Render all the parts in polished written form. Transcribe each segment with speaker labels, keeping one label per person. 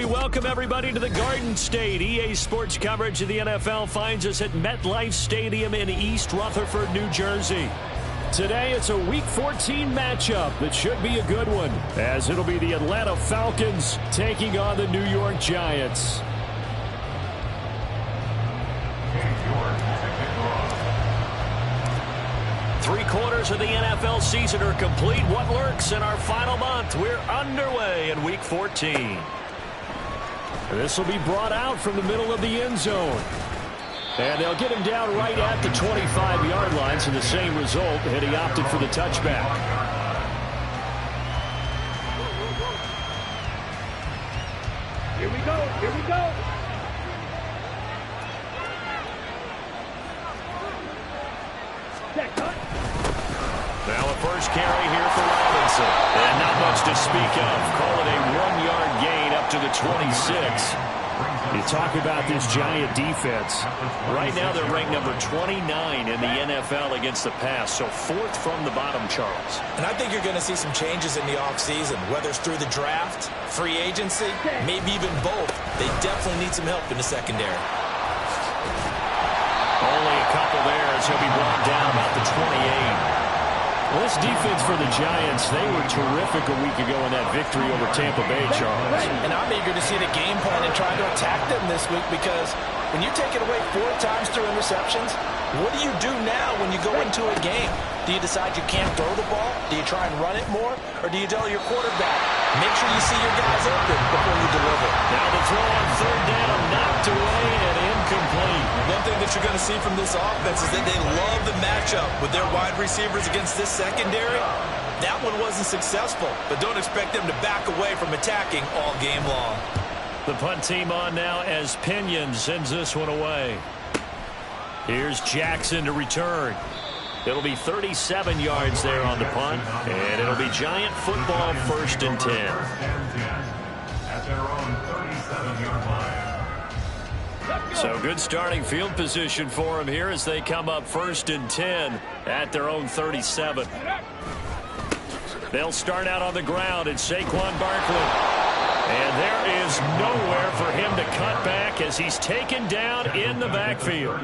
Speaker 1: we welcome everybody to the Garden State. EA Sports coverage of the NFL finds us at MetLife Stadium in East Rutherford, New Jersey. Today, it's a Week 14 matchup that should be a good one, as it'll be the Atlanta Falcons taking on the New York Giants. Three-quarters of the NFL season are complete. What lurks in our final month? We're underway in Week 14. This will be brought out from the middle of the end zone. And they'll get him down right at the 25-yard line, so the same result, and he opted for the touchback.
Speaker 2: Here we go, here we go.
Speaker 1: Now a first carry here for Robinson. And not much to speak of. Call it a 1-yard gain up to the 26. You talk about this Giant defense. Right now they're ranked number 29 in the NFL against the pass, so fourth from the bottom, Charles.
Speaker 3: And I think you're going to see some changes in the offseason, whether it's through the draft, free agency, maybe even both. They definitely need some help in the secondary.
Speaker 1: Only a couple there as he'll be brought down about the 28. Well, this defense for the Giants, they were terrific a week ago in that victory over Tampa Bay, Charles.
Speaker 3: And I'm eager to see the game plan and try to attack them this week, because when you take it away 4 times through interceptions, what do you do now when you go into a game? Do you decide you can't throw the ball? Do you try and run it more? Or do you tell your quarterback, make sure you see your guys open before you deliver?
Speaker 1: Now the throw on third down, knocked away and incomplete.
Speaker 3: One thing that you're going to see from this offense is that they love the matchup with their wide receivers against this secondary. That one wasn't successful, but don't expect them to back away from attacking all game long.
Speaker 1: The punt team on now as Pinion sends this one away. Here's Jackson to return. It'll be 37 yards there on the punt, and it'll be Giant football, 1st and 10.
Speaker 4: At their own 37-yard line.
Speaker 1: So good starting field position for them here as they come up 1st and 10 at their own 37. They'll start out on the ground. It's Saquon Barkley. And there is nowhere for him to cut back as he's taken down in the backfield.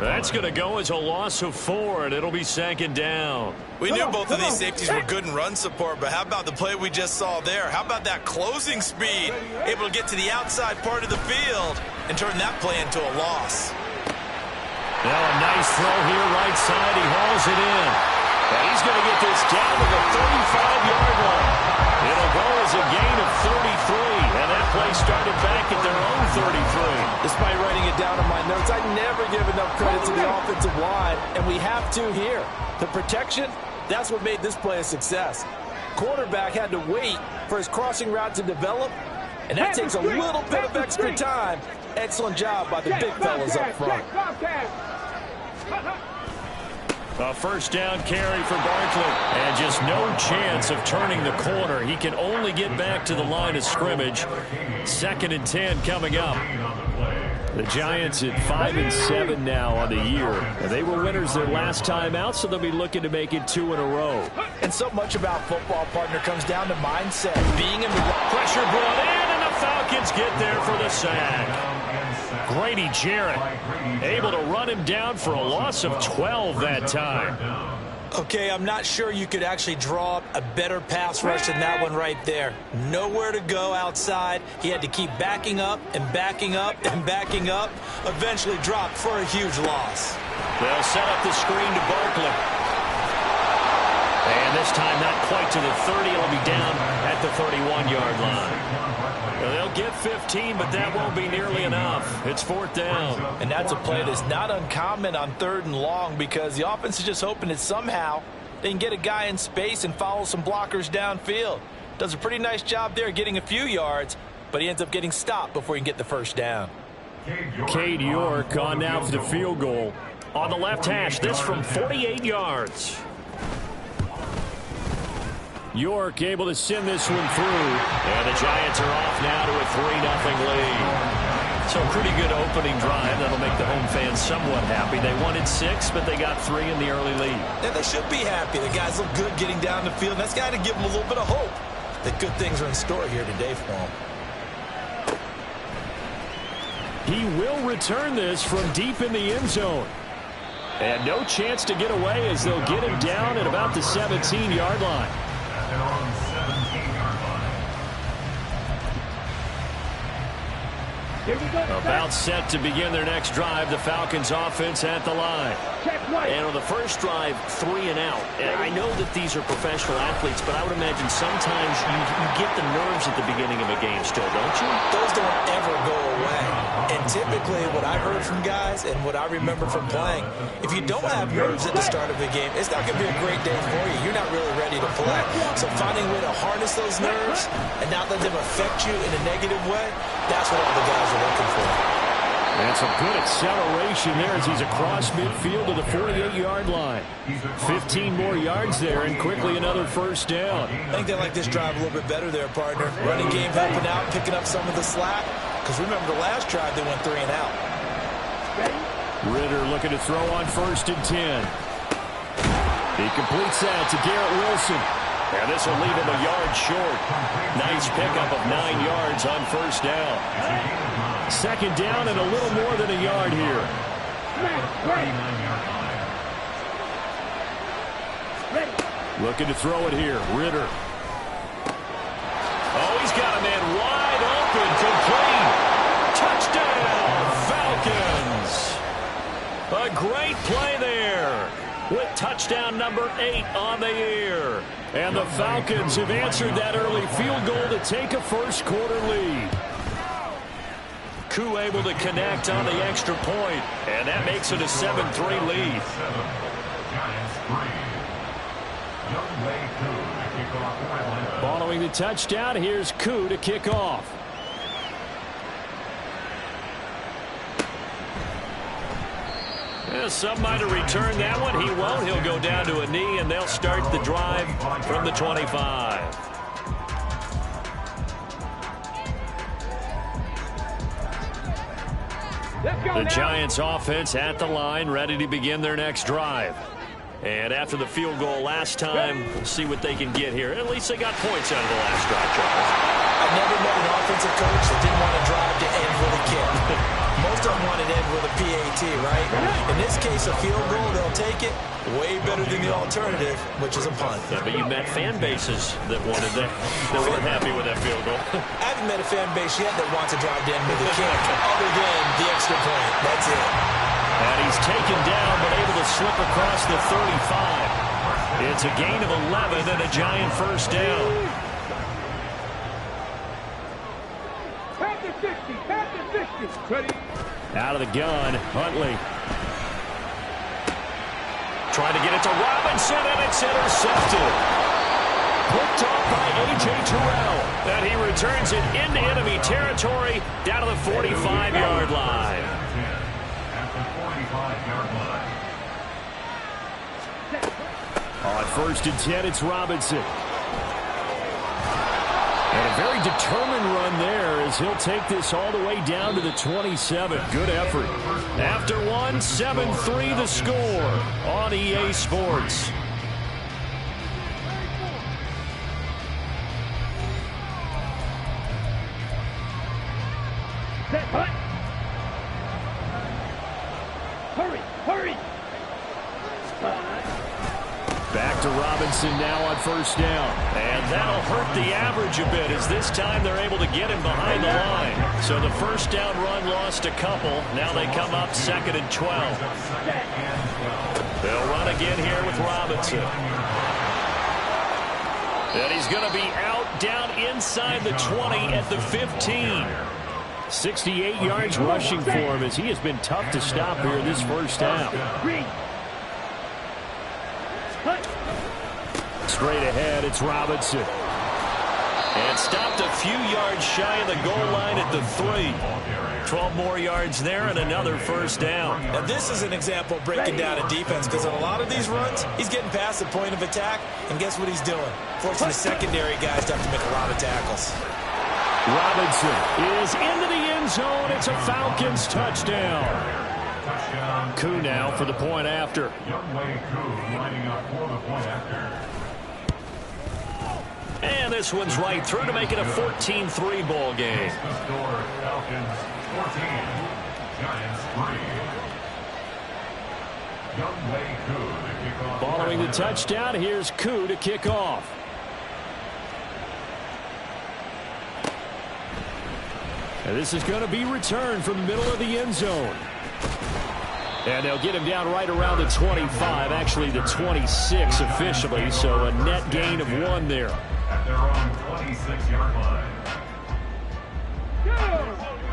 Speaker 1: That's going to go as a loss of 4, and it'll be 2nd down.
Speaker 3: We knew both of these safeties were good in run support, but how about the play we just saw there? How about that closing speed? Able to get to the outside part of the field and turn that play into a loss.
Speaker 1: Now a nice throw here right side. He hauls it in. And he's going to get this down to the 35-yard line. It'll go as a gain of 33, and that play started back at their own 33.
Speaker 3: Despite writing it down in my notes, I never give enough credit to the offensive line, and we have to here. The protection, that's what made this play a success. Quarterback had to wait for his crossing route to develop, and that takes a little bit of extra time. Excellent job by the big fellas up front.
Speaker 1: A first down carry for Barkley. And just no chance of turning the corner. He can only get back to the line of scrimmage. 2nd and 10 coming up. The Giants at 5-7 now on the year. And they were winners their last time out, so they'll be looking to make it 2 in a row.
Speaker 3: And so much about football, partner, comes down to mindset. Being in the
Speaker 1: pressure brought in, and the Falcons get there for the sack. Grady Jarrett able to run him down for a loss of 12 that time.
Speaker 3: Okay, I'm not sure you could actually draw up a better pass rush than that one right there. Nowhere to go outside. He had to keep backing up and backing up and backing up. Eventually dropped for a huge loss.
Speaker 1: They'll set up the screen to Barkley. And this time not quite to the 30. It'll be down at the 31-yard line. They'll get 15, but that won't be nearly enough. It's 4th down.
Speaker 3: And that's a play that's not uncommon on 3rd and long, because the offense is just hoping that somehow they can get a guy in space and follow some blockers downfield. Does a pretty nice job there getting a few yards, but he ends up getting stopped before he can get the first down.
Speaker 1: Cade York on now for the field goal. On the left hash, this from 48 yards. York able to send this one through. And the Giants are off now to a 3-0 lead. So pretty good opening drive. That'll make the home fans somewhat happy. They wanted 6, but they got 3 in the early lead.
Speaker 3: And they should be happy. The guys look good getting down the field. That's got to give them a little bit of hope that good things are in store here today for them.
Speaker 1: He will return this from deep in the end zone. And no chance to get away as they'll get him down at about the 17-yard line.
Speaker 4: At their own 17-yard line.
Speaker 2: Here we go.
Speaker 1: About set to begin their next drive. The Falcons offense at the line.
Speaker 2: Check right.
Speaker 5: And on the first drive, 3 and out. And I know that these are professional athletes, but I would imagine sometimes you get the nerves at the beginning of a game still, don't you?
Speaker 3: Those don't ever go away. And typically what I've heard from guys and what I remember from playing, if you don't have nerves at the start of the game, it's not going to be a great day for you. You're not really ready to play. So finding a way to harness those nerves and not let them affect you in a negative way, that's what all the guys are looking for.
Speaker 1: And some good acceleration there as he's across midfield to the 48-yard line. 15 more yards there and quickly another first down.
Speaker 3: I think they like this drive a little bit better there, partner. Running game helping out, picking up some of the slack. Because remember, the last drive they went 3 and out.
Speaker 1: Ritter looking to throw on 1st and 10. He completes that to Garrett Wilson. And this will leave him a yard short. Nice pickup of 9 yards on first down. 2nd down and a little more than a yard here. Looking to throw it here. Ritter. Oh, he's got a man wide open. Complete. Touchdown, Falcons. A great play there with touchdown number 8 on the year. And the Falcons have answered that early field goal to take a first quarter lead. Koo able to connect on the extra point, and that makes it a 7-3 lead. Following the touchdown, here's Koo to kick off. Yeah, some might have returned that one. He won't. He'll go down to a knee, and they'll start the drive from the 25. The Giants offense at the line, ready to begin their next drive. And after the field goal last time, we'll see what they can get here. At least they got points out of the last drive, Charles.
Speaker 3: I've never met an offensive coach that didn't want to drive to end with a kick. Most of them want to end with a PAT, right? In this case, a field goal, they'll take it. Way better than the alternative, which is a punt.
Speaker 1: Yeah, but you met fan bases that wanted that weren't happy with that field goal.
Speaker 3: I haven't met a fan base yet that wants to drive to end with a kick, other than the extra point. That's it.
Speaker 1: And he's taken down, but able to slip across the 35. It's a gain of 11 and a Giant first down.
Speaker 2: Past the 60, past the 60. Ready?
Speaker 1: Out of the gun, Huntley. Trying to get it to Robinson, and it's intercepted. Picked off by A.J. Terrell. And he returns it into enemy territory down to the 45-yard line. On 1st and 10, it's Robinson. And a very determined run there as he'll take this all the way down to the 27. Good effort. After one, 7-3 the score on EA Sports.
Speaker 2: Set, hut. Hurry, hurry.
Speaker 1: Back to Robinson now on 1st down. And that'll hurt the average a bit as this time they're able to get him behind the line. So the first down run lost a couple. Now they come up 2nd and 12. They'll run again here with Robinson. And he's going to be out down inside the 20 at the 15. 68 yards rushing for him as he has been tough to stop here this first half. Straight ahead, it's Robinson. And stopped a few yards shy of the goal line at the 3. 12 more yards there and another first down.
Speaker 3: Now this is an example of breaking down a defense, because on a lot of these runs, he's getting past the point of attack, and guess what he's doing? Forcing the secondary guys to have to make a lot of tackles.
Speaker 1: Robinson is into the end zone. It's a Falcons touchdown. Koo now for the point after.
Speaker 4: Youngway Koo lining up for the point after.
Speaker 1: And this one's right through to make it a 14-3 ball game.
Speaker 4: The score, Falcons 14. Giants 3. Younghoe Koo to kick off.
Speaker 1: Following the touchdown, here's Koo to kick off. And this is going to be returned from the middle of the end zone. And they'll get him down right around the 25, actually the 26 officially, so a net gain of 1 there.
Speaker 4: At their own 26-yard line.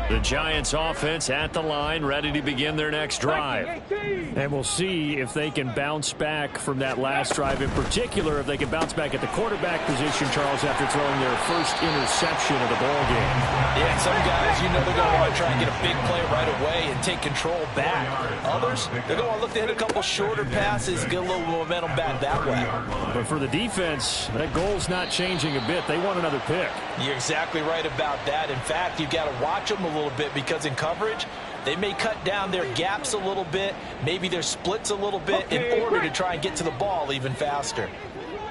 Speaker 1: The Giants offense at the line, ready to begin their next drive. And we'll see if they can bounce back from that last drive. In particular, if they can bounce back at the quarterback position, Charles, after throwing their first interception of the ball game.
Speaker 3: Yeah, some guys, you know, they're going to want to try and get a big play right away and take control back. Others, they're going to want to look to hit a couple shorter passes, get a little momentum back that way.
Speaker 1: But for the defense, that goal's not changing a bit. They want another pick.
Speaker 3: You're exactly right about that. In fact, you've got to watch them a little bit because in coverage, they may cut down their gaps a little bit, maybe their splits a little bit in order to try and get to the ball even faster.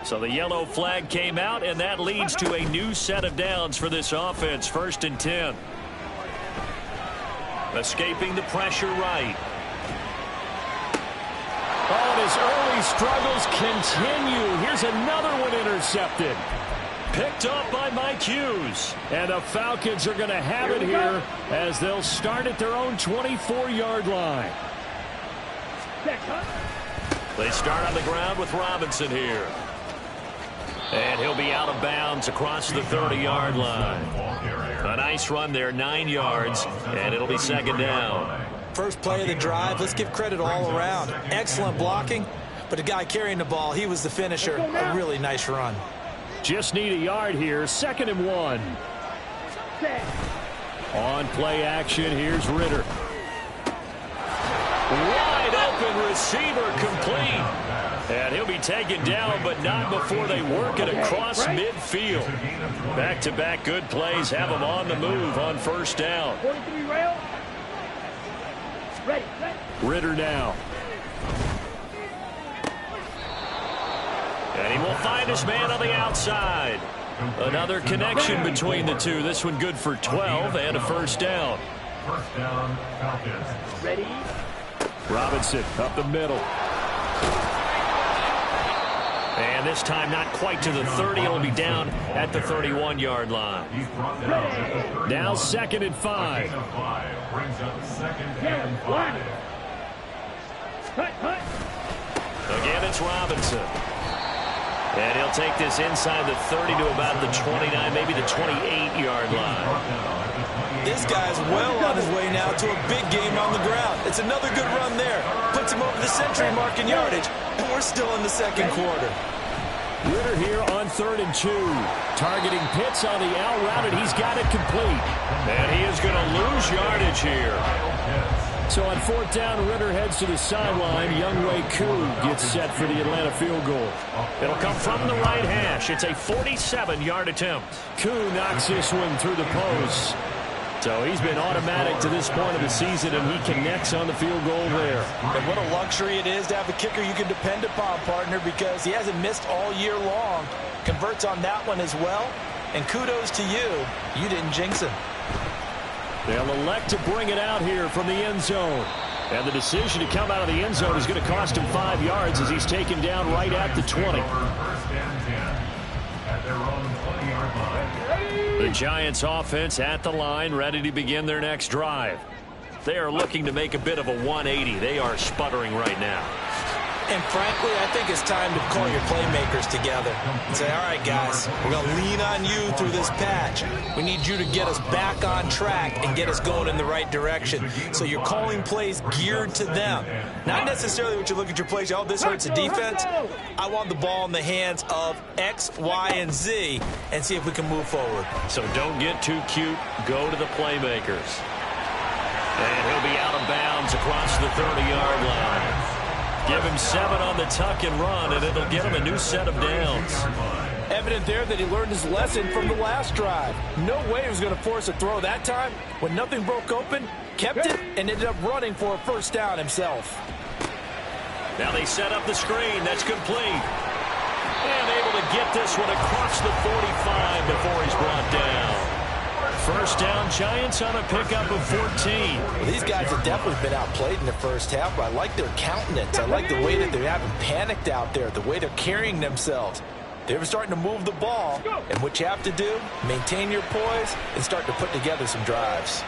Speaker 1: So the yellow flag came out, and that leads to a new set of downs for this offense. 1st and 10. Escaping the pressure right. Oh, and his early struggles continue. Here's another one intercepted. Picked up by Mike Hughes. And the Falcons are going to have it here as they'll start at their own 24-yard line. They start on the ground with Robinson here. And he'll be out of bounds across the 30-yard line. A nice run there, 9 yards, and it'll be 2nd down.
Speaker 3: First play of the drive, let's give credit all around. Excellent blocking, but the guy carrying the ball, he was the finisher. A really nice run.
Speaker 1: Just need a yard here, 2nd and 1. On play action, here's Ritter. Wide open receiver complete. And he'll be taken down, but not before they work it across midfield. Back-to-back good plays have them on the move on 1st down. Ritter now. And he will find his man on the outside. Another connection between the two. This one good for 12 and a 1st down.
Speaker 4: 1st down, Falcons.
Speaker 2: Ready?
Speaker 1: Robinson up the middle. And this time not quite to the 30. It'll be down at the 31-yard line. Now 2nd and 5.
Speaker 4: Brings up 2nd and 5.
Speaker 1: Again, it's Robinson. And he'll take this inside the 30 to about the 29, maybe the 28-yard line.
Speaker 3: This guy's well on his way now to a big game on the ground. It's another good run there. Puts him over the century mark in yardage, and we're still in the 2nd quarter.
Speaker 1: Ritter here on 3rd and 2. Targeting Pitts on the out route, and he's got it complete. And he is going to lose yardage here. So on 4th down, Ritter heads to the sideline. Younghoe Koo gets set for the Atlanta field goal. It'll come from the right hash. It's a 47-yard attempt. Koo knocks this one through the post. So he's been automatic to this point of the season, and he connects on the field goal there.
Speaker 3: And what a luxury it is to have a kicker you can depend upon, partner, because he hasn't missed all year long. Converts on that one as well. And kudos to you. You didn't jinx him.
Speaker 1: They'll elect to bring it out here from the end zone. And the decision to come out of the end zone is going to cost him 5 yards as he's taken down right at the 20.
Speaker 4: 1st and 10. At their own 20-yard line.
Speaker 1: The Giants offense at the line, ready to begin their next drive. They are looking to make a bit of a 180. They are sputtering right now.
Speaker 3: And frankly, I think it's time to call your playmakers together and say, all right, guys, we're going to lean on you through this patch. We need you to get us back on track and get us going in the right direction. So you're calling plays geared to them. Not necessarily what you look at your plays, oh, this hurts the defense. I want the ball in the hands of X, Y, and Z and see if we can move forward.
Speaker 1: So don't get too cute. Go to the playmakers. And he'll be out of bounds across the 30-yard line. Give him 7 on the tuck and run, and it'll get him a new set of downs.
Speaker 3: Evident there that he learned his lesson from the last drive. No way he was going to force a throw that time. When nothing broke open, kept it, and ended up running for a 1st down himself.
Speaker 1: Now they set up the screen. That's complete. And able to get this one across the 45 before he's brought down. First down, Giants on a pickup of 14.
Speaker 3: Well, these guys have definitely been outplayed in the first half, but I like their countenance. I like the way that they haven't panicked out there, the way they're carrying themselves. They're starting to move the ball, and what you have to do, maintain your poise and start to put together some drives.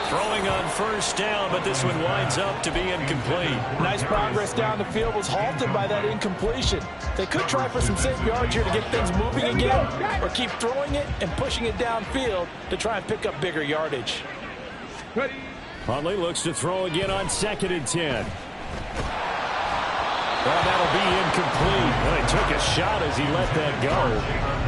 Speaker 1: Throwing on first down, but this one winds up to be incomplete.
Speaker 3: Nice progress down the field, was halted by that incompletion. They could try for some safe yards here to get things moving again, or keep throwing it and pushing it downfield to try and pick up bigger yardage.
Speaker 1: Huntley looks to throw again on 2nd and 10. Well, that'll be incomplete. Well, he took a shot as he let that go.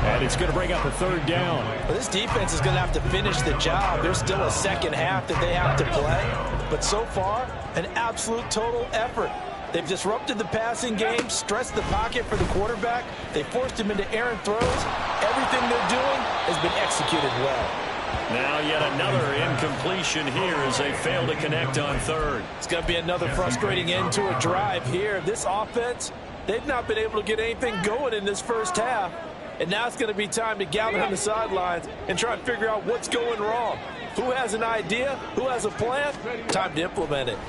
Speaker 1: And it's going to bring up a 3rd down.
Speaker 3: Well, this defense is going to have to finish the job. There's still a second half that they have to play. But so far, an absolute total effort. They've disrupted the passing game, stressed the pocket for the quarterback. They forced him into errant throws. Everything they're doing has been executed well.
Speaker 1: Now yet another incompletion here as they fail to connect on 3rd.
Speaker 3: It's going to be another frustrating end to a drive here. This offense, they've not been able to get anything going in this first half. And now it's going to be time to gather on the sidelines and try and figure out what's going wrong. Who has an idea? Who has a plan? Time to implement it.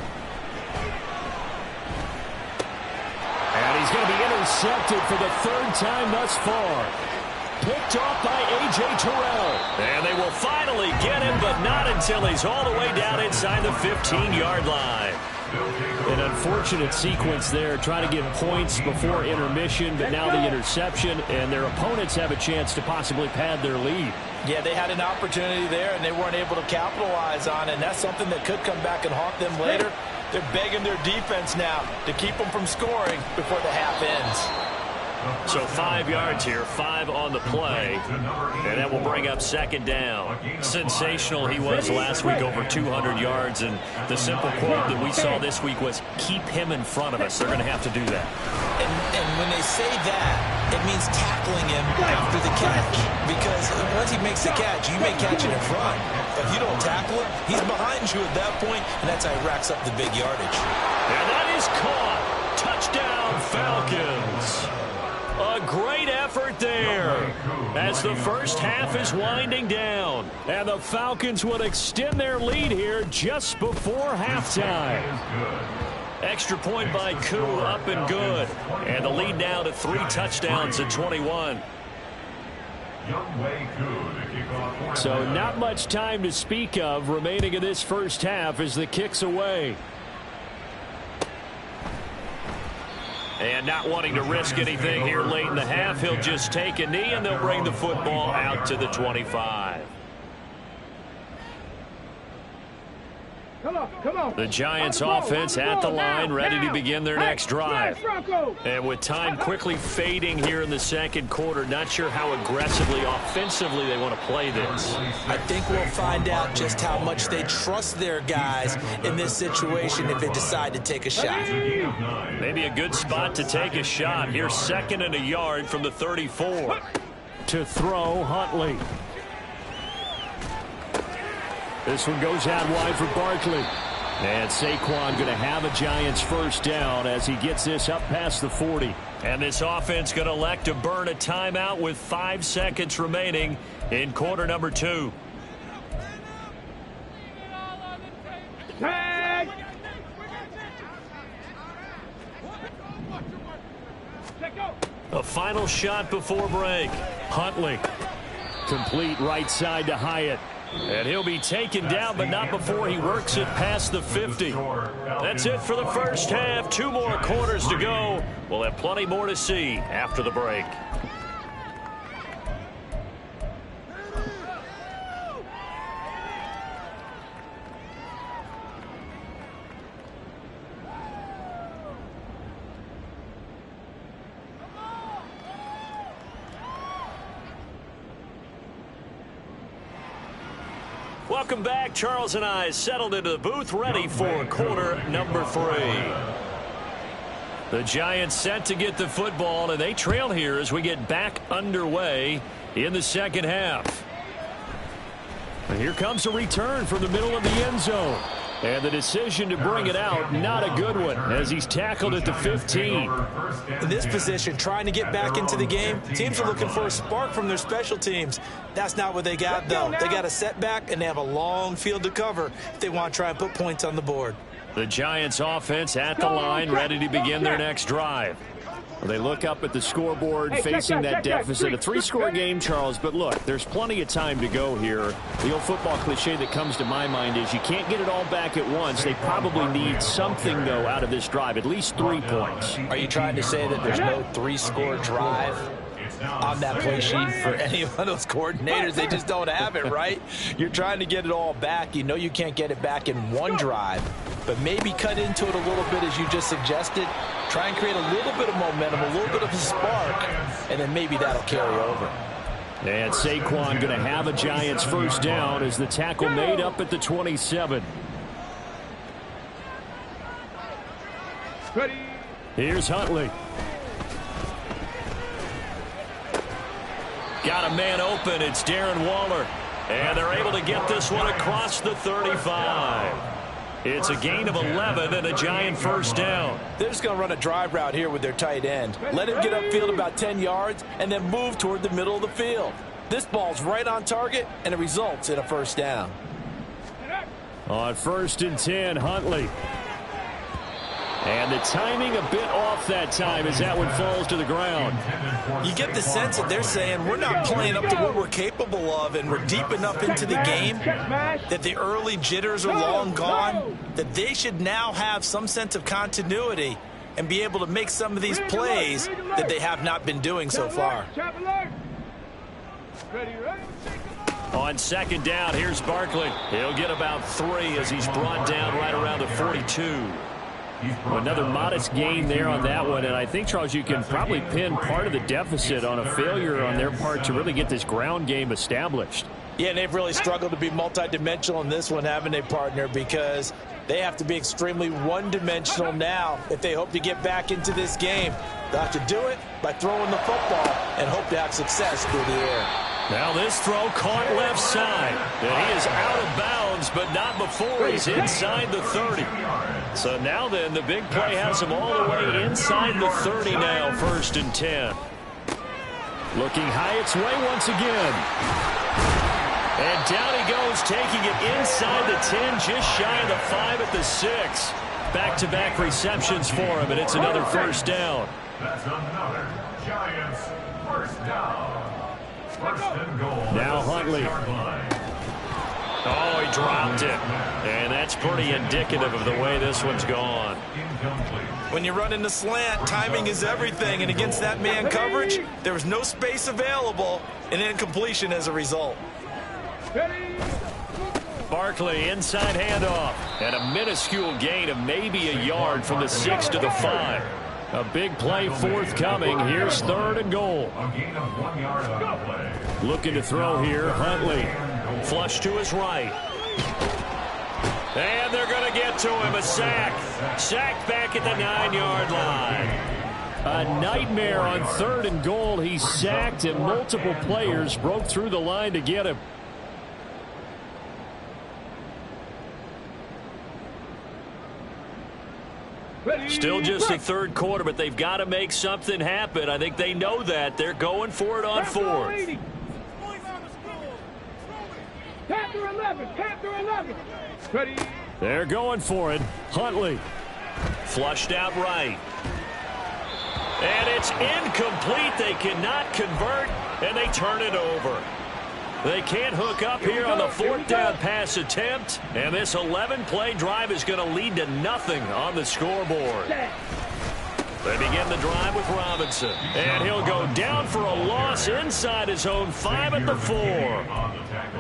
Speaker 1: And he's going to be intercepted for the 3rd time thus far. Picked off by A.J. Terrell. And they will finally get him, but not until he's all the way down inside the 15-yard line. An unfortunate sequence there, trying to get points before intermission, but now the interception, and their opponents have a chance to possibly pad their lead.
Speaker 3: Yeah, they had an opportunity there, and they weren't able to capitalize on it, and that's something that could come back and haunt them later. They're begging their defense now to keep them from scoring before the half ends.
Speaker 1: So 5 yards here, 5 on the play, and that will bring up 2nd down. Sensational he was last week, over 200 yards, and the simple quote that we saw this week was, keep him in front of us. They're going to have to do that.
Speaker 3: And when they say that, it means tackling him after the catch, because once he makes the catch, you may catch it in front. But if you don't tackle him, he's behind you at that point, and that's how he racks up the big yardage.
Speaker 1: And that is caught. Touchdown, Falcons. A great effort there as the first half is winding down. And the Falcons would extend their lead here just before halftime. Extra point by Koo, up and good. And the lead now to 3 touchdowns at 21. So not much time to speak of remaining in this first half as the kick's away. And not wanting to risk anything here late in the half, he'll just take a knee and they'll bring the football out to the 25.
Speaker 2: Come on.
Speaker 1: The Giants offense at the line, ready to begin their next drive. And with time quickly fading here in the second quarter, not sure how aggressively, offensively they want to play this.
Speaker 3: I think we'll find out just how much they trust their guys in this situation if they decide to take a shot.
Speaker 1: Maybe a good spot to take a shot. Here's 2nd and a yard from the 34. To throw, Huntley. This one goes out wide for Barkley. And Saquon going to have a Giants first down as he gets this up past the 40. And this offense going to elect to burn a timeout with 5 seconds remaining in quarter number 2.
Speaker 2: Tag!
Speaker 1: A final shot before break. Huntley. Complete right side to Hyatt. And he'll be taken down, but not before he works it past the 50. That's it for the first half. 2 more quarters to go. We'll have plenty more to see after the break. Welcome back. Charles and I settled into the booth, ready for quarter number 3. The Giants set to get the football, and they trail here as we get back underway in the second half. And here comes a return from the middle of the end zone. And the decision to bring it out, not a good one, as he's tackled at the 15.
Speaker 3: In this position, trying to get back into the game, teams are looking for a spark from their special teams. That's not what they got, though. They got a setback, and they have a long field to cover if they want to try and put points on the board.
Speaker 1: The Giants offense at the line, ready to begin their next drive. Well, they look up at the scoreboard, facing that deficit. A 3-score game, Charles, but look, there's plenty of time to go here. The old football cliche that comes to my mind is you can't get it all back at once. They probably need something, though, out of this drive, at least 3 points.
Speaker 3: Are you trying to say that there's no 3-score drive on that play sheet for any one of those coordinators? They just don't have it, right? You're trying to get it all back. You know you can't get it back in one drive, but maybe cut into it a little bit as you just suggested. Try and create a little bit of momentum, a little bit of a spark, and then maybe that'll carry over.
Speaker 1: And Saquon going to have a Giants first down as the tackle made up at the 27.
Speaker 2: Ready.
Speaker 1: Here's Huntley. Got a man open. It's Darren Waller. And they're able to get this one across the 35. It's a gain of 11 and a Giant first down.
Speaker 3: They're just going to run a drive route here with their tight end. Let him get upfield about 10 yards and then move toward the middle of the field. This ball's right on target, and it results in a first down.
Speaker 1: On 1st and 10, Huntley. And the timing a bit off that time as that one falls to the ground.
Speaker 3: You get the sense that they're saying we're not playing up to what we're capable of, and we're deep enough into the game that the early jitters are long gone, that they should now have some sense of continuity and be able to make some of these plays that they have not been doing so far.
Speaker 1: On 2nd down, here's Barkley. He'll get about 3 as he's brought down right around the 42. Another modest gain there on that one, and I think, Charles, you can probably pin part of the deficit on a failure on their part to really get this ground game established.
Speaker 3: Yeah, and they've really struggled to be multidimensional in this one, haven't they, partner, because they have to be extremely one-dimensional now if they hope to get back into this game. They'll have to do it by throwing the football and hope to have success through the air.
Speaker 1: Now this throw caught left side. And he is out of bounds, but not before he's inside the 30. So now then, the big play has him all the way inside the 30 now, 1st and 10. Looking high its way once again. And down he goes, taking it inside the 10, just shy of the 5 at the 6. Back-to-back receptions for him, and it's another first down.
Speaker 4: That's another Giants first down. First and goal.
Speaker 1: Now Huntley. Oh, he dropped it. And that's pretty indicative of the way this one's gone.
Speaker 3: When you run in the slant, timing is everything. And against that man coverage, there was no space available, and incompletion as a result.
Speaker 1: Barkley, inside handoff. And a minuscule gain of maybe a yard from the 6 to the 5. A big play forthcoming. Here's 3rd and goal.
Speaker 4: A gain of 1 yard on the play.
Speaker 1: Looking to throw here, Huntley. Flush to his right. And they're going to get to him. A sack. Sacked back at the 9-yard line. A nightmare on 3rd and goal. He's sacked, and multiple players broke through the line to get him. Still just the 3rd quarter, but they've got to make something happen. I think they know that. They're going for it on 4th.
Speaker 2: Panther 11, Panther 11. Ready.
Speaker 1: They're going for it. Huntley. Flushed out right. And it's incomplete. They cannot convert, and they turn it over. They can't hook up here on the 4th down pass attempt, and this 11-play drive is going to lead to nothing on the scoreboard. They begin the drive with Robinson, and he'll go down for a loss inside his own 5 at the 4.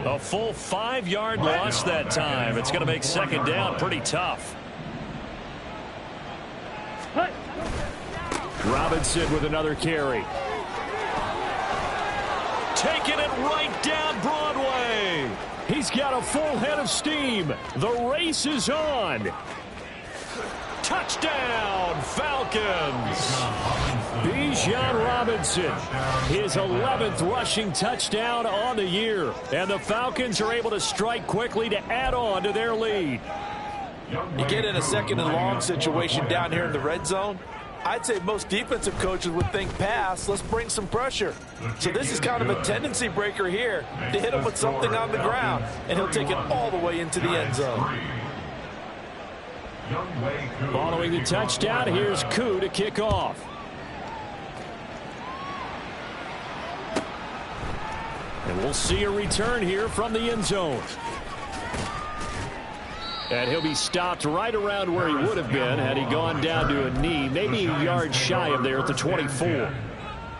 Speaker 1: A full 5-yard loss that time. It's going to make 2nd down pretty tough. Robinson with another carry. Taking it right down Broadway. He's got a full head of steam. The race is on. Touchdown, Falcons. Bijan Robinson, his 11th rushing touchdown on the year. And the Falcons are able to strike quickly to add on to their lead.
Speaker 3: You get in a second and long situation down here in the red zone, I'd say most defensive coaches would think pass, let's bring some pressure. So this is kind of a tendency breaker here to hit him with something on the ground, and he'll take it all the way into the end zone.
Speaker 1: Following the touchdown, here's Koo to kick off. And we'll see a return here from the end zone. And he'll be stopped right around where he would have been had he gone down to a knee, maybe a yard shy of there at the 24.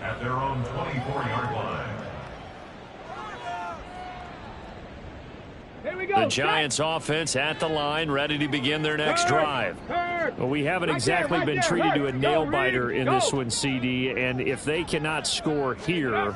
Speaker 4: At their own 24-yard line.
Speaker 2: Here we go.
Speaker 1: The Giants offense at the line, ready to begin their next drive. Well, we haven't exactly been treated to a nail-biter in this one, CD, and if they cannot score here,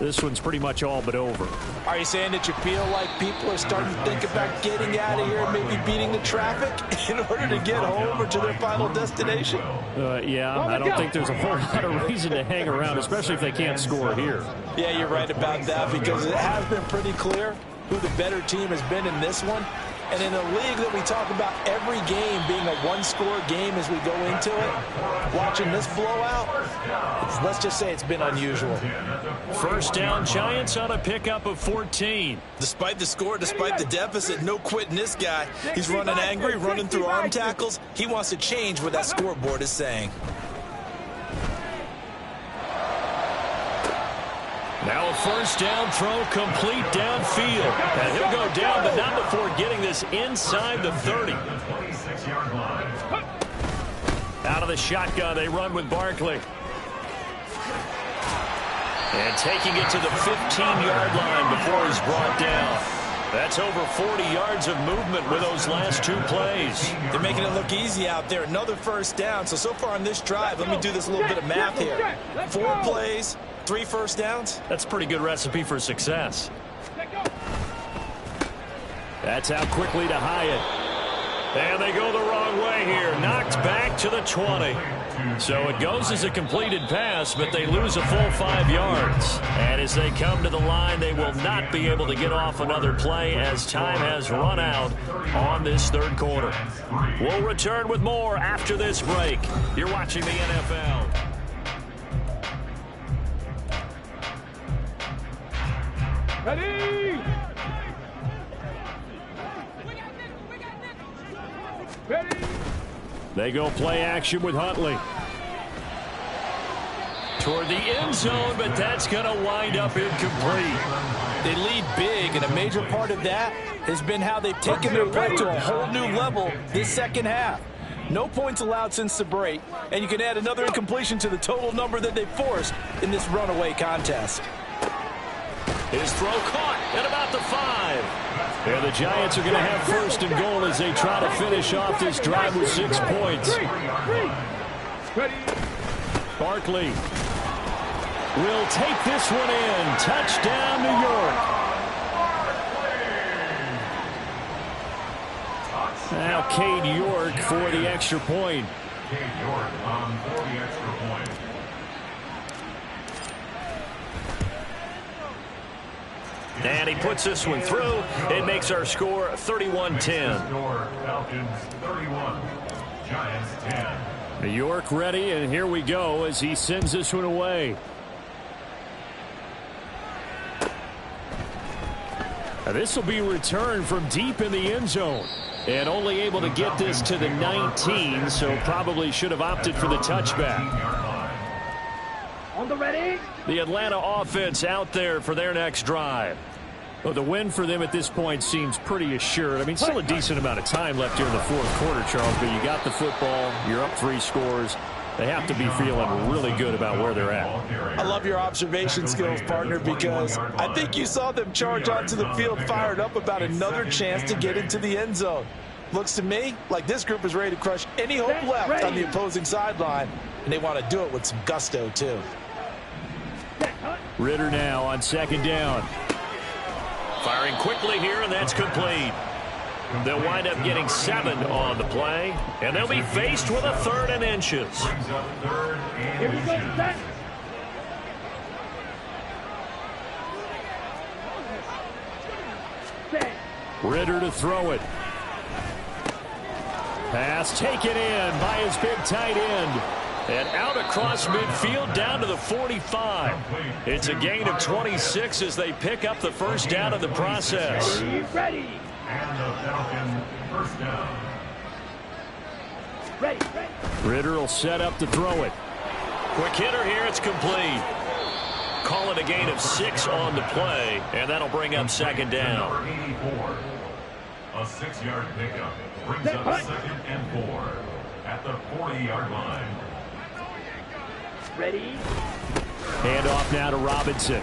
Speaker 1: this one's pretty much all but over.
Speaker 3: Are you saying that you feel like people are starting to think about getting out of here and maybe beating the traffic in order to get home or to their final destination?
Speaker 1: Yeah, I don't think there's a whole lot of reason to hang around, especially if they can't score here.
Speaker 3: Yeah, you're right about that, because it has been pretty clear who the better team has been in this one. And in a league that we talk about every game being a one-score game as we go into it, watching this blowout, let's just say it's been unusual.
Speaker 1: First down, Giants on a pickup of 14.
Speaker 3: Despite the score, despite the deficit, no quitting this guy. He's running angry, running through arm tackles. He wants to change what that scoreboard is saying.
Speaker 1: Now a first down throw complete downfield. And he'll go down, but not before getting this inside the 30. Out of the shotgun, they run with Barkley. And taking it to the 15-yard line before he's brought down. That's over 40 yards of movement with those last two plays.
Speaker 3: They're making it look easy out there. Another first down. So far on this drive, let me do this little bit of math here. 4 plays, 3 first downs.
Speaker 1: That's a pretty good recipe for success. That's out quickly to Hyatt. And they go the wrong way here. Knocked back to the 20. So it goes as a completed pass, but they lose a full 5 yards. And as they come to the line, they will not be able to get off another play as time has run out on this third quarter. We'll return with more after this break. You're watching the NFL.
Speaker 2: Ready? Ready?
Speaker 1: They go play action with Huntley. Toward the end zone, but that's going to wind up incomplete.
Speaker 3: They lead big, and a major part of that has been how they've taken their play to a whole new level this second half. No points allowed since the break, and you can add another incompletion to the total number that they forced in this runaway contest.
Speaker 1: His throw caught at about the 5. And the Giants are going to have first and goal as they try to finish off this drive with 6 points. Barkley will take this one in. Touchdown, New York. Now Cade York for the extra point.
Speaker 4: Cade York on for the extra point.
Speaker 1: And he puts this one through. It makes our score 31-10.
Speaker 4: Score, Falcons 31, Giants 10.
Speaker 1: New York ready, and here we go as he sends this one away. Now this will be returned from deep in the end zone. And only able to get this to the 19, so probably should have opted for the touchback.
Speaker 2: On the ready?
Speaker 1: The Atlanta offense out there for their next drive. Well, the win for them at this point seems pretty assured. I mean, still a decent amount of time left here in the fourth quarter, Charles, but you got the football, you're up 3 scores. They have to be feeling really good about where they're at.
Speaker 3: I love your observation skills, partner, because I think you saw them charge onto the field fired up about another chance to get into the end zone. Looks to me like this group is ready to crush any hope left on the opposing sideline, and they want to do it with some gusto, too.
Speaker 1: Ritter now on second down. Firing quickly here, and that's complete. They'll wind up getting 7 on the play, and they'll be faced with a 3rd and inches.
Speaker 2: Here we go, set. Set.
Speaker 1: Ritter to throw it. Pass taken in by his big tight end. And out across midfield down to the 45. It's a gain of 26 as they pick up the first down in the process.
Speaker 2: Ready.
Speaker 4: And the Falcons first down.
Speaker 2: Ready.
Speaker 1: Ritter will set up to throw it. Quick hitter here. It's complete. Call it a gain of 6 on the play, and that'll bring up second down.
Speaker 4: Number 84. A 6-yard pickup brings up 2nd and 4 at the 40-yard line.
Speaker 2: Ready.
Speaker 1: Hand off now to Robinson.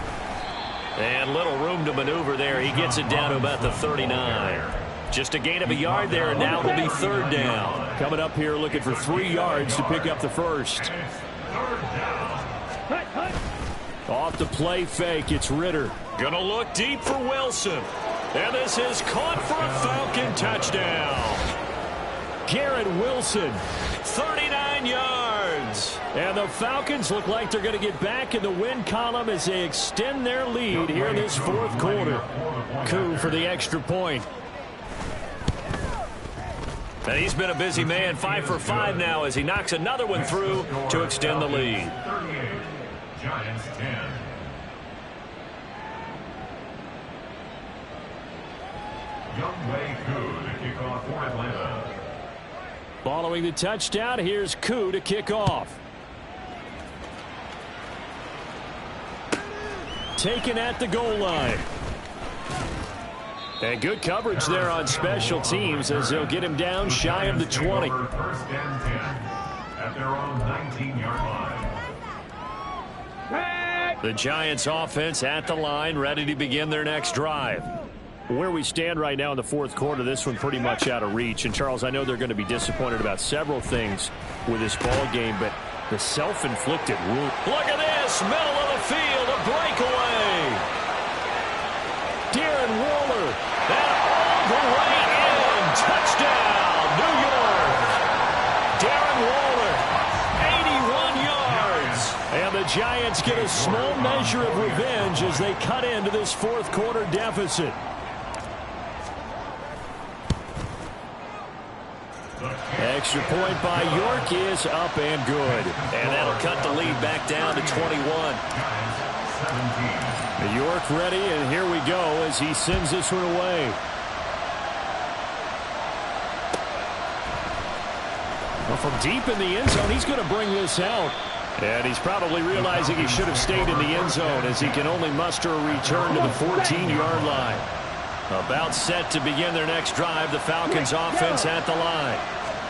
Speaker 1: And little room to maneuver there. He gets it down to about the 39. Just a gain of a yard there, and now it'll be third down. Coming up here looking for 3 yards to pick up the first.
Speaker 4: Third down.
Speaker 1: Off the play fake, it's Ritter. Gonna look deep for Wilson. And this is caught for a Falcon touchdown. Garrett Wilson, 39 yards. And the Falcons look like they're going to get back in the win column as they extend their lead here in this fourth quarter. Koo for the extra point. And he's been a busy man, 5 for 5 now as he knocks another one through to extend the lead.
Speaker 4: 38. Giants 10. Younghoe Koo to kick off for Atlanta.
Speaker 1: Following the touchdown, here's Koo to kick off. Taken at the goal line. And good coverage there on special teams as they'll get him down shy of the 20.
Speaker 4: First and 10 at their own 19-yard line.
Speaker 1: The Giants offense at the line, ready to begin their next drive. Where we stand right now in the fourth quarter, this one pretty much out of reach. And, Charles, I know they're going to be disappointed about several things with this ball game, but the self-inflicted wound. Look at this, middle of the field, a breakaway. Darren Waller, and all the way in. Touchdown, New York. Darren Waller, 81 yards. And the Giants get a small measure of revenge as they cut into this fourth quarter deficit. Extra point by York is up and good. And that'll cut the lead back down to 21. York ready, and here we go as he sends this one away. Well, from deep in the end zone, he's going to bring this out. And he's probably realizing he should have stayed in the end zone as he can only muster a return to the 14-yard line. About set to begin their next drive, the Falcons offense at the line.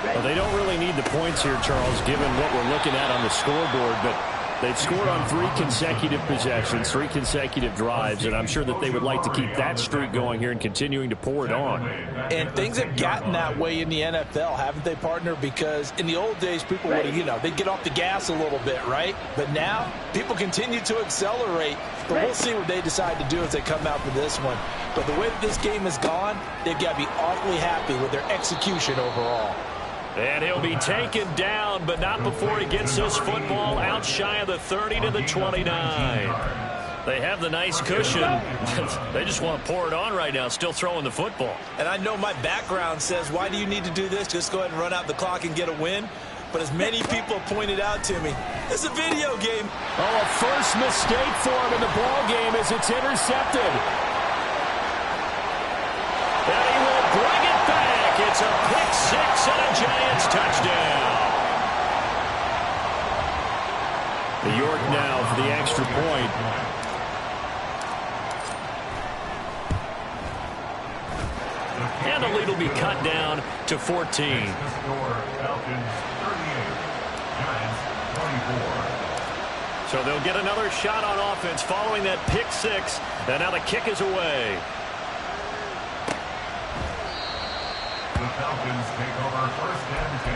Speaker 1: Well, they don't really need the points here, Charles, given what we're looking at on the scoreboard, but they've scored on 3 consecutive possessions, 3 consecutive drives, and I'm sure that they would like to keep that streak going here and continuing to pour it on.
Speaker 3: And things have gotten that way in the NFL, haven't they, partner? Because in the old days, people would have, they'd get off the gas a little bit, right? But now, people continue to accelerate. But we'll see what they decide to do as they come out for this one. But the way that this game has gone, they've got to be awfully happy with their execution overall.
Speaker 1: And he'll be taken down, but not before he gets this football out shy of the 30 to the 29. They have the nice cushion. They just want to pour it on right now, still throwing the football.
Speaker 3: And I know my background says, why do you need to do this? Just go ahead and run out the clock and get a win. But as many people pointed out to me, it's a video game.
Speaker 1: Oh, a first mistake for him in the ball game as it's intercepted. And he will bring it back. It's a pick 6 and a Giants touchdown. York now for the extra point. And the lead will be cut down to 14. So they'll get another shot on offense following that pick 6. And now the kick is away.
Speaker 4: The Falcons take over first and 10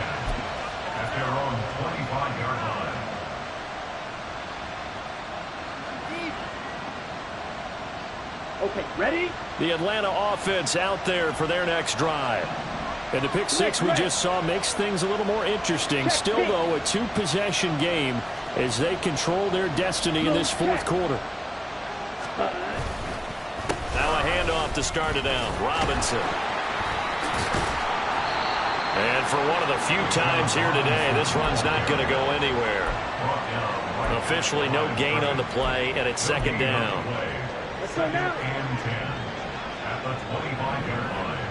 Speaker 4: at their own 25-yard line.
Speaker 2: Okay, ready?
Speaker 1: The Atlanta offense out there for their next drive. And the pick 6 we just saw makes things a little more interesting. Still, though, a 2-possession game as they control their destiny in this fourth quarter. Now a handoff to start it out. Robinson. And for one of the few times here today, this run's not going to go anywhere. Officially no gain on the play, and it's second down.
Speaker 2: Let's go now.
Speaker 4: At the 25-yard line.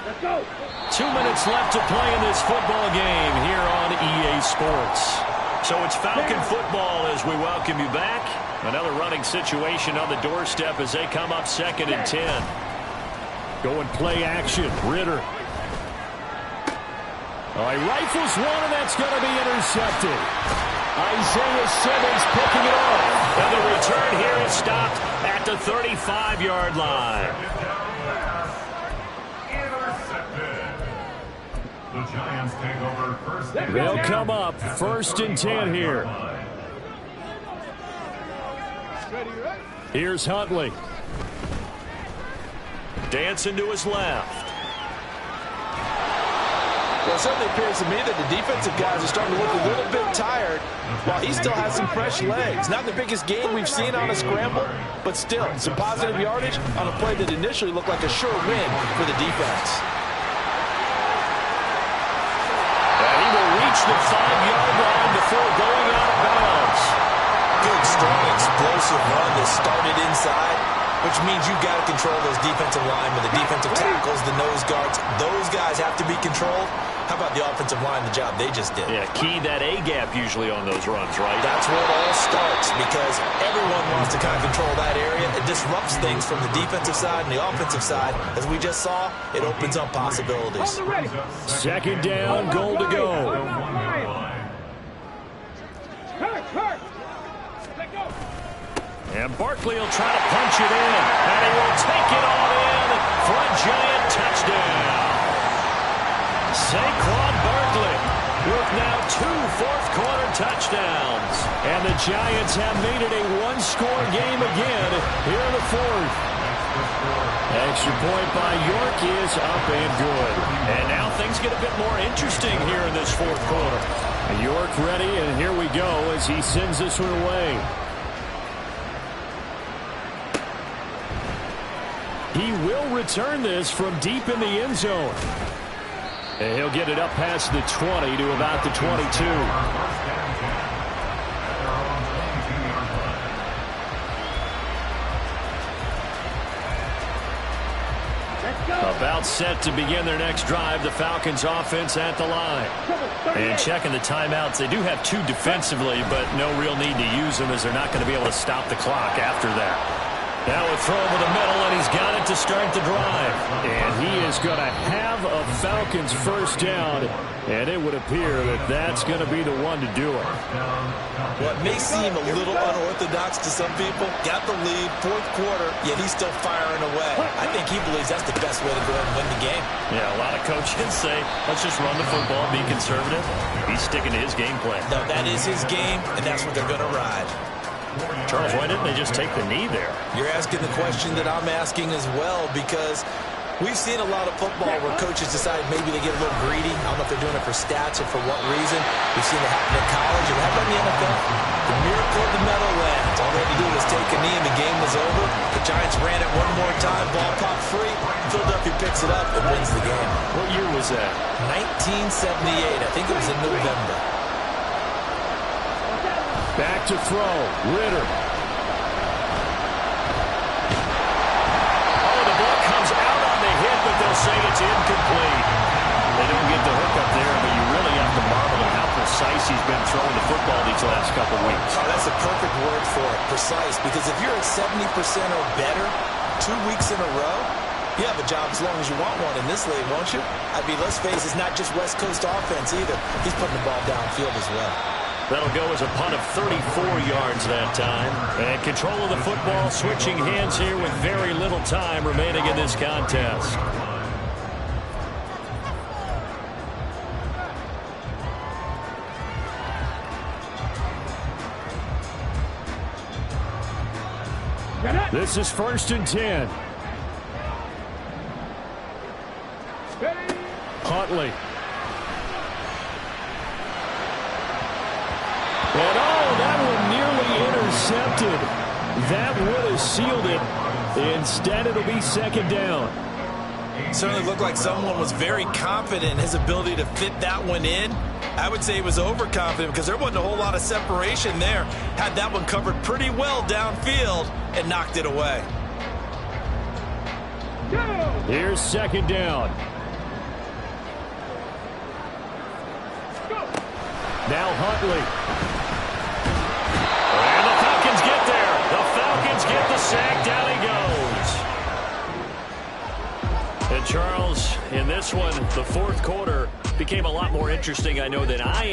Speaker 2: Let's go.
Speaker 1: 2 minutes left to play in this football game here on EA Sports. So it's Falcon football as we welcome you back. Another running situation on the doorstep as they come up second and 10. Going play action. Ritter. He rifles one, and that's going to be intercepted. Isaiah Simmons picking it off. And the return here is stopped at the 35-yard line.
Speaker 4: Intercepted. The Giants take over first.
Speaker 1: They'll come up first and 10 here. Here's Huntley. Dancing to his left.
Speaker 3: Well, it certainly appears to me that the defensive guys are starting to look a little bit tired while he still has some fresh legs. Not the biggest gain we've seen on a scramble, but still some positive yardage on a play that initially looked like a sure win for the defense.
Speaker 1: And he will reach the 5-yard line before going out of bounds.
Speaker 3: Good, strong, explosive run that started inside, which means you've got to control those defensive linemen, the defensive tackles, the nose guards. Those guys have to be controlled. How about the offensive line, the job they just did?
Speaker 1: Yeah, key that A-gap usually on those runs, right?
Speaker 3: That's where it all starts, because everyone wants to kind of control that area. It disrupts things from the defensive side and the offensive side. As we just saw, it opens up possibilities.
Speaker 1: Second down, goal to go.
Speaker 2: Hurt. Let go.
Speaker 1: And Barkley will try to punch it in. And he will take it all in for a giant touchdown. Saquon Barkley with now 2 fourth-quarter touchdowns. And the Giants have made it a one-score game again here in the fourth. Extra point by York is up and good. And now things get a bit more interesting here in this fourth quarter. York ready, and here we go as he sends this one away. He will return this from deep in the end zone. And he'll get it up past the 20 to about the 22. About set to begin their next drive, the Falcons offense at the line. And checking the timeouts, they do have 2 defensively, but no real need to use them as they're not going to be able to stop the clock after that. Now a throw over the middle, and he's got it to start the drive. And he is going to have a Falcons first down, and it would appear that that's going to be the one to do it.
Speaker 3: What may seem a little unorthodox to some people, got the lead, fourth quarter, yet he's still firing away. I think he believes that's the best way to go ahead and win the game.
Speaker 1: Yeah, a lot of coaches say, let's just run the football, be conservative. He's sticking to his game plan.
Speaker 3: No, that is his game, and that's what they're going to ride.
Speaker 1: Charles, why didn't they just take the knee there?
Speaker 3: You're asking the question that I'm asking as well, because we've seen a lot of football where coaches decide maybe they get a little greedy. I don't know if they're doing it for stats or for what reason. We've seen it happen in college, and how about in the NFL? The miracle of the Meadowlands. All they had to do was take a knee, and the game was over. The Giants ran it one more time, ball popped free. Philadelphia picks it up and wins the game.
Speaker 1: What year was that?
Speaker 3: 1978. I think it was in November.
Speaker 1: Back to throw. Ritter. Oh, the ball comes out on the hit, but they'll say it's incomplete. They don't get the hook up there, but you really have to marvel at how precise he's been throwing the football these last couple weeks.
Speaker 3: Oh, that's a perfect word for it, precise, because if you're at 70% or better 2 weeks in a row, you have a job as long as you want one in this league, won't you? I mean, let's face it, it's not just West Coast offense either. He's putting the ball downfield as well.
Speaker 1: That'll go as a punt of 34 yards that time. And control of the football, switching hands here with very little time remaining in this contest. This is first and 10. Huntley. And that one nearly intercepted. That would have sealed it. Instead, it'll be second down.
Speaker 3: Certainly looked like someone was very confident in his ability to fit that one in. I would say he was overconfident because there wasn't a whole lot of separation there. Had that one covered pretty well downfield and knocked it away.
Speaker 1: Here's second down. Now Huntley. And the Falcons get there. The Falcons get the sack. Down he goes. And Charles, in this one, the fourth quarter became a lot more interesting, I know, than I